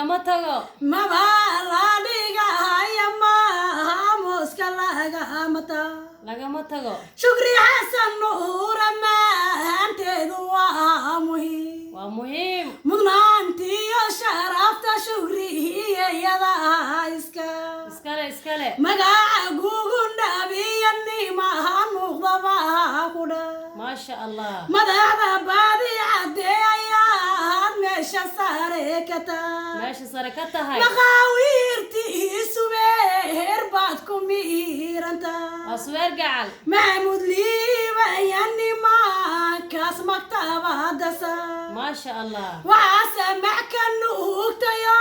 lagama tago mabaladiga hayama muska lagama tago lagama tago shukri xasan nuura maanteedu waa muhiim mudnaantiyo sharafta shukri iyada iskale magaca gugu nabiyanimaha muuqdaba kudha maasha allah madaxda baadi cadeeyaad meesha sare ka tahay maqaawiirtiisu beer baad ku miiranta asweer gacal maxamud liibayanima kaas maktabadasa maasha allah waxaa samax ka nuugtayo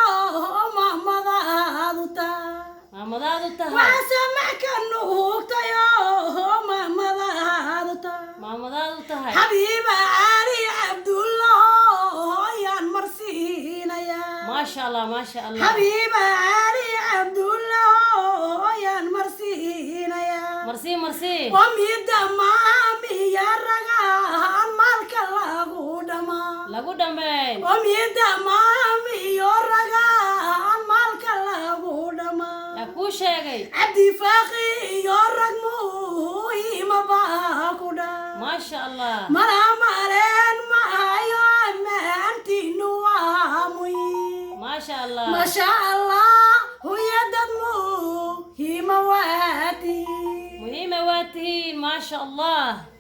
mamadaadu tahay waxaa samax ka nuugtayo mamadaadu tahay xabiiba cali cabdullah yaan marsiinaya maasha allah xabiiba cali cabdullah yaan marsiinaya marsi wamida maamiya ragaan maalka lagu dhamaan wamida maamiyo ragaan maalka lagu dhamaan yaa kuu sheegay cabdi faaqi iyo rag muhiima baa ku dhaa maasha allah malamaleen maayo ammaantiinu waa muhiim maasha allah masha allah huyadad muhiima waatihiin maasha allah